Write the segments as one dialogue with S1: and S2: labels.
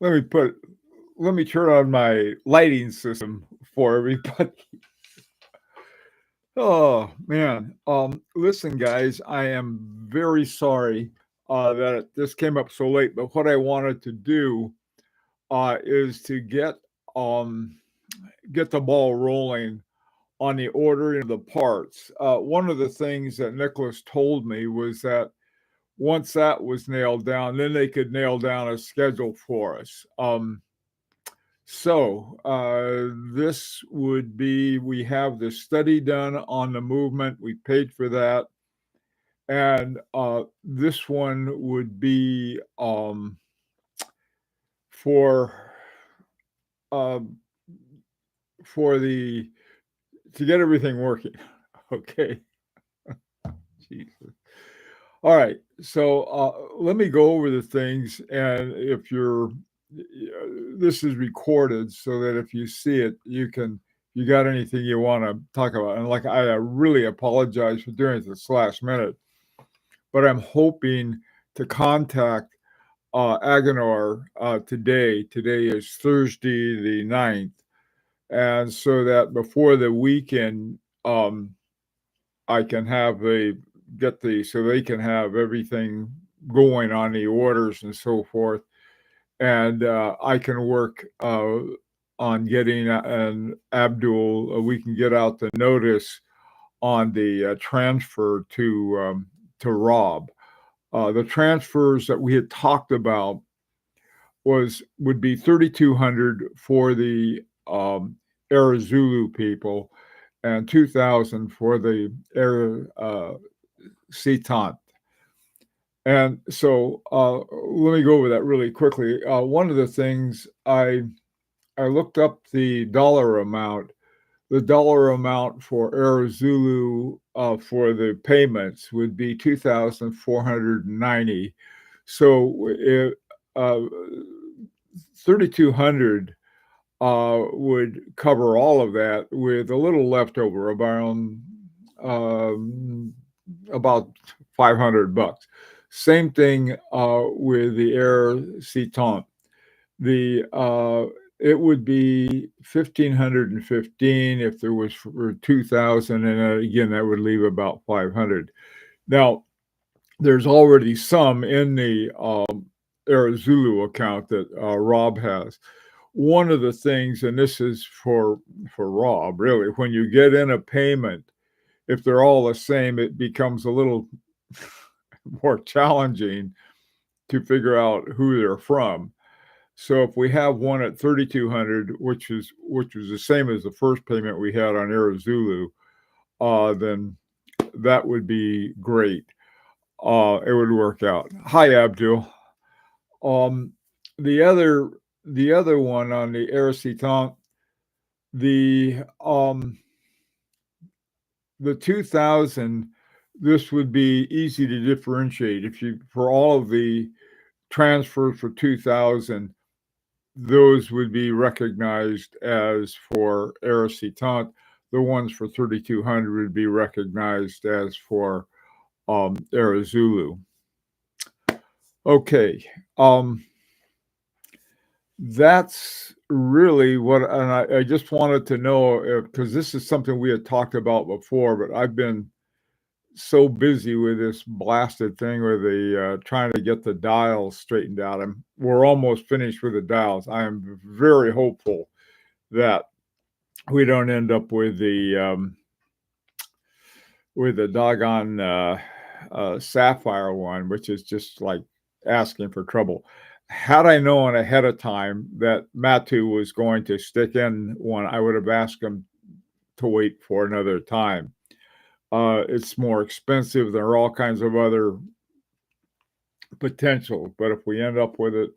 S1: Let me put let me turn on my lighting system for everybody. Oh man. Listen, guys, I am very sorry that this came up so late, but what I wanted to do is to um get the ball rolling on the ordering of the parts. One of the things that Nicholas told me was that once that was nailed down, then they could nail down a schedule for us. This would be we have the study done on the movement. We paid for that, and this one would be for uh, for the to get everything working. Okay, Jesus. All right, so let me go over the things, and if you're this is recorded so that if you see it, you got anything you want to talk about. And like I really apologize for doing it this last minute, but I'm hoping to contact Agenor today. Today is Thursday the 9th. And so that before the weekend, I can have so they can have everything going on the orders and so forth. And I can work on getting an Abdul. We can get out the notice on the transfer to Rob. The transfers that we had talked about would be 3,200 for the Heure Zoulou people and 2,000 for the Heure Sautante. And so let me go over that really quickly. One of the things I looked up the dollar amount. The dollar amount for Heure Zoulou for the payments would be 2,490. So 3,200 would cover all of that with a little leftover about 500 bucks. Same thing with the Heure Sautante. The it would be 1,515 if there was for 2,000, and again that would leave about 500. Now there's already some in the Heure Zoulou account that Rob has. One of the things, and this is for Rob, really, when you get in a payment, if they're all the same, it becomes a little more challenging to figure out who they're from. So if we have one at 3,200, which was the same as the first payment we had on Heure Zoulou, then that would be great. It would work out. Hi, Abdul. Um, the other the other one on the Heure Sautante, the 2,000. This would be easy to differentiate if you for all of the transfers for 2,000. Those would be recognized as for Heure Sautante. The ones for 3,200 would be recognized as for Heure Zoulou. Okay. That's really what, and I just wanted to know because this is something we had talked about before, but I've been so busy with this blasted thing with the trying to get the dials straightened out. We're almost finished with the dials. I am very hopeful that we don't end up with the doggone Sapphire one, which is just like asking for trouble. Had I known ahead of time that Matu was going to stick in one, I would have asked him to wait for another time. It's more expensive. There are all kinds of other potential, but if we end up with it,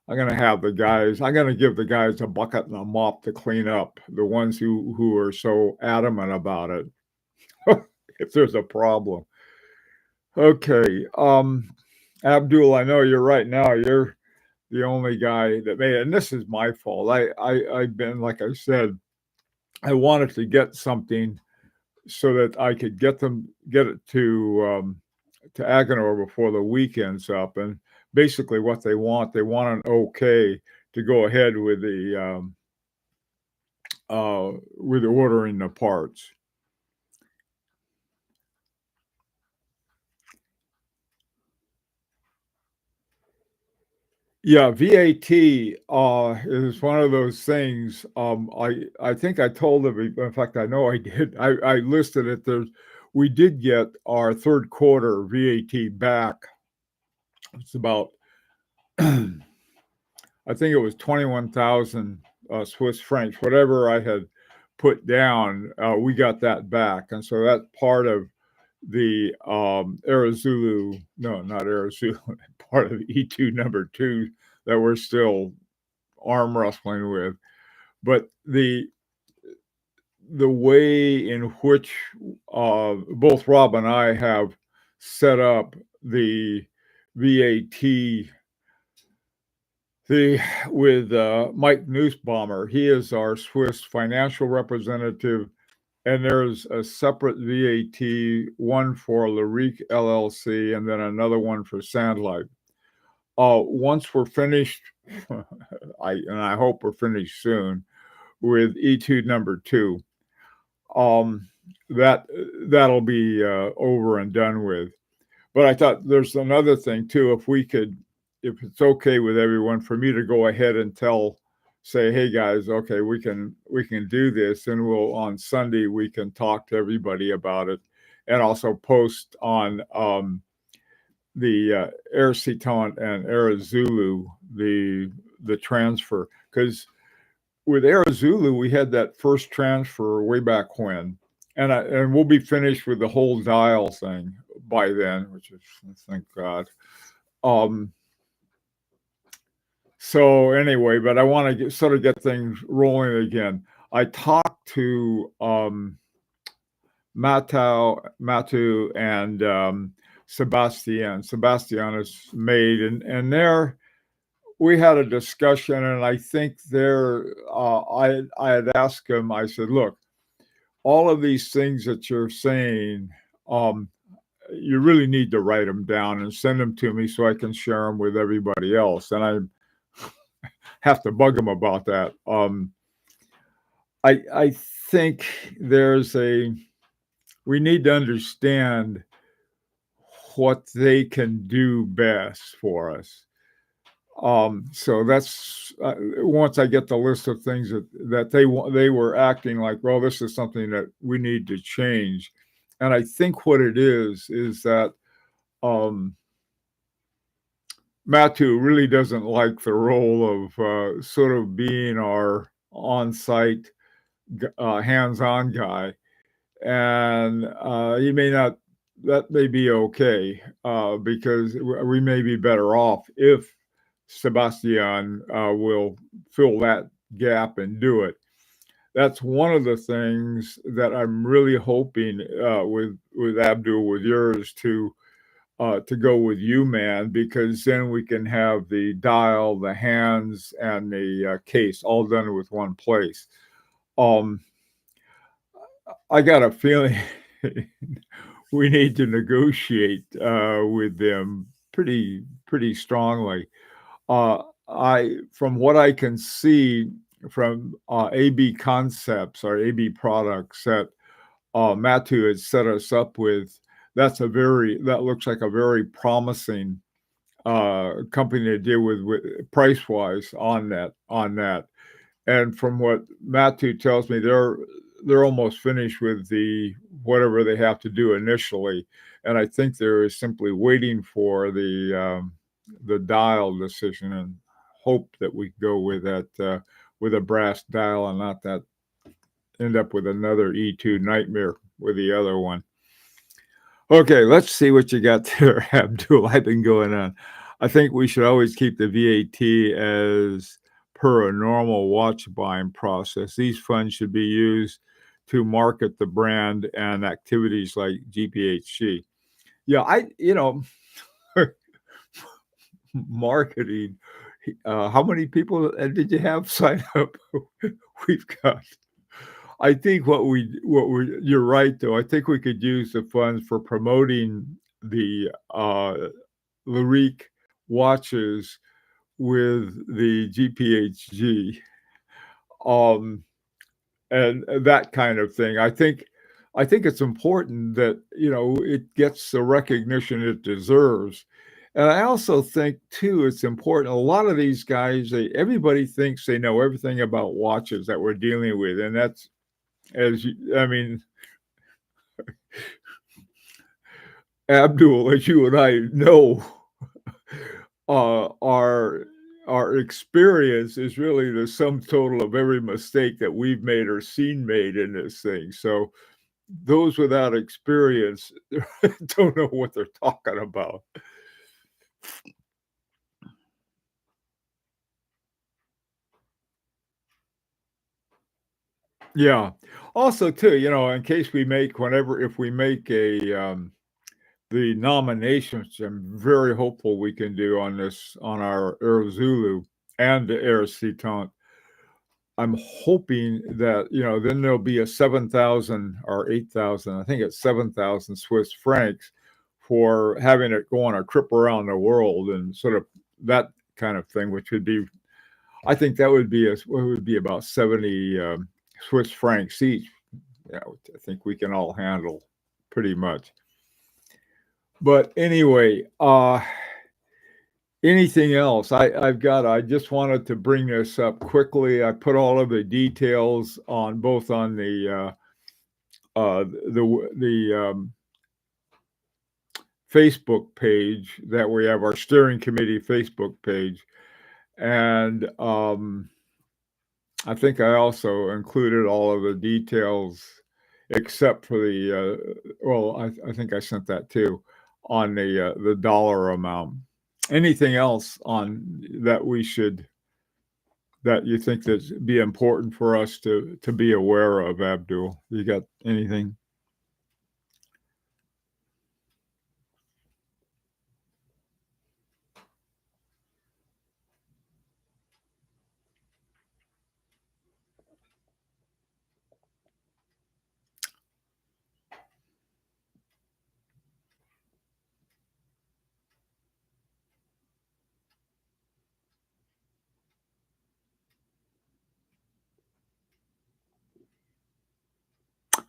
S1: I'm going to give the guys a bucket and a mop to clean up, the ones who are so adamant about it. If there's a problem. Okay. Abdul, I know you're right now. You're the only guy that made it. And this is my fault. I've been, like I said, I wanted to get something so that I could get it to Agenor before the weekend's up. basically what they want. They want an okay to go ahead with ordering the parts. Yeah, VAT is one of those things. I think I told them. In fact, I know I did. I listed it. We did get our third quarter VAT back. It's about I think it was 21,000 Swiss francs. Whatever I had put down, we got that back, and so that's part of the Arizulu. No, not Arizulu. Part of E2 number 2 that we're still arm wrestling with. But the way in which both Rob and I have set up the VAT with Mike Nussbaumer. He is our Swiss financial representative, and there's a separate VAT, one for Larique LLC, and then another one for Sandlight. Once we're finished, I hope we're finished soon with E2 number 2. That'll be over and done with. But I thought there's another thing too. If it's okay with everyone, for me to go ahead and say, hey guys, okay, we can do this, and on Sunday we can talk to everybody about it, and also post on the Air Sautante and Air Zoulou the transfer, because with Air Zoulou we had that first transfer way back when, and we'll be finished with the whole dial thing by then, which is, thank God. So anyway, but I want to sort of get things rolling again. I talked to Matu and Sebastian. Sebastian is made, and there we had a discussion, and I think I had asked him. I said, look, all of these things that you're saying, you really need to write them down and send them to me so I can share them with everybody else. And I have to bug them about that. I think we need to understand what they can do best for us. So that's once I get the list of things that they were acting like, well, this is something that we need to change. And I think what it is that Matu really doesn't like the role of sort of being our on-site hands-on guy, and he may not. That may be okay because we may be better off if Sebastian will fill that gap and do it. That's one of the things that I'm really hoping with Abdul, with yours, to go with you, man, because then we can have the dial, the hands, and the case all done with one place. I got a feeling we need to negotiate with them pretty strongly. From what I can see from AB Concepts or AB Products that Matu had set us up with, that looks like a very promising company to deal with price wise on that. And from what Matu tells me, they're almost finished with whatever they have to do initially, and I think they're simply waiting for the dial decision, and hope that we go with that with a brass dial and not that end up with another E2 nightmare with the other one. Okay, let's see what you got there, Abdul. I've been going on. I think we should always keep the VAT as per a normal watch buying process. These funds should be used to market the brand and activities like GPHG. Yeah, marketing. How many people did you have sign up? We've got. I think you're right though. I think we could use the funds for promoting the Larique watches with the GPHG, and that kind of thing. I think it's important that, it gets the recognition it deserves. And I also think too, it's important. A lot of these guys, everybody thinks they know everything about watches that we're dealing with, and that's I mean, Abdul, as you and I know, our experience is really the sum total of every mistake that we've made or seen made in this thing. So those without experience don't know what they're talking about. Yeah. Also, too, in case if we make the nominations, I'm very hopeful we can do on our Heure Zoulou and the Heure Sautante. I'm hoping that, then there'll be a 7,000 or 8,000, I think it's 7,000 Swiss francs for having it go on a trip around the world and sort of that kind of thing, which would be, I think that would be about 70 Swiss francs each. Yeah, I think we can all handle pretty much. But anyway, anything else? I just wanted to bring this up quickly. I put all of the details on both on the Facebook page that we have, our steering committee Facebook page, and I think I also included all of the details except for I think I sent that too on the dollar amount. Anything else on that that you think that'd be important for us to be aware of, Abdul? You got anything?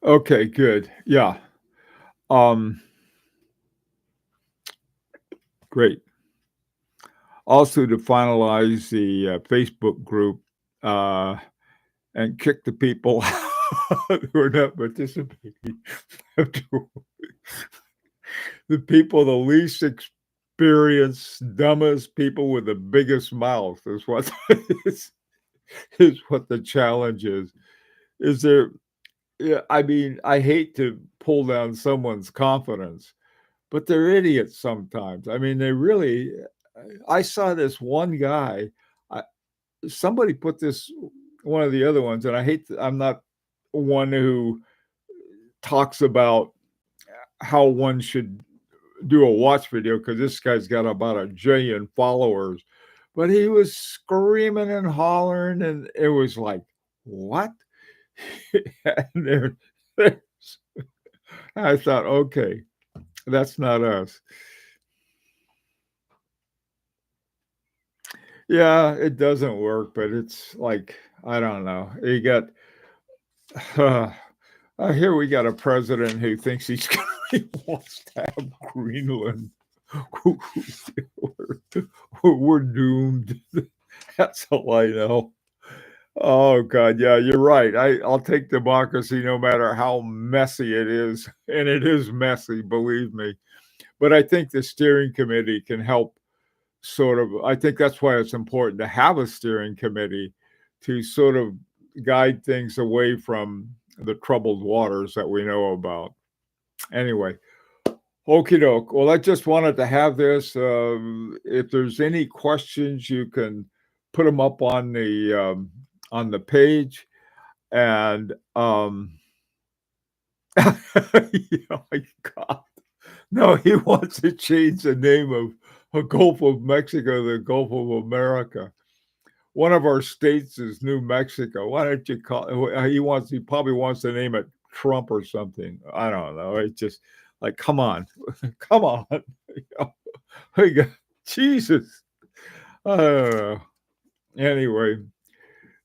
S1: Okay, good. Yeah. Um, Great. Also, to finalize the Facebook group and kick the people who are not participating. The people, the least experienced, dumbest people with the biggest mouth is what is what the challenge is. Is there? Yeah, I mean, I hate to pull down someone's confidence, but they're idiots sometimes. I mean, they really. I saw this one guy. I, Somebody put this one of the other ones, and I'm not one who talks about how one should do a watch video because this guy's got about a jillion followers, but he was screaming and hollering, and it was like, what? and I thought, okay, that's not us. Yeah, it doesn't work, but it's like, I don't know. You got here we got a president who thinks he wants to have Greenland. We're doomed. That's all I know. Oh God, yeah, you're right. I'll take democracy no matter how messy it is, and it is messy, believe me. But I think the steering committee can help I think that's why it's important to have a steering committee to sort of guide things away from the troubled waters that we know about. Anyway, okie doke. Well, I just wanted to have this. If there's any questions, you can put them up on the page, and oh my God, no, he wants to change the name of the Gulf of Mexico to the Gulf of America. One of our states is New Mexico. Why don't you call it? He probably wants to name it Trump or something. I don't know. It's just like, come on, come on. Jesus. Uh, anyway,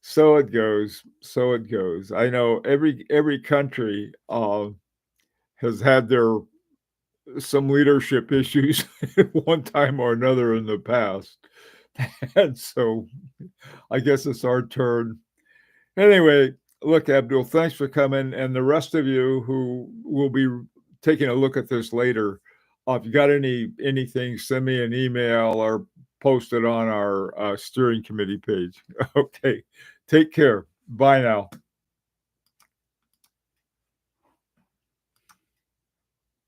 S1: so it goes. So it goes. I know every country has had their some leadership issues at one time or another in the past. And so I guess it's our turn. Anyway, look, Abdul, thanks for coming. And the rest of you who will be taking a look at this later, if you got anything, send me an email or post it on our steering committee page. Okay. Take care. Bye now.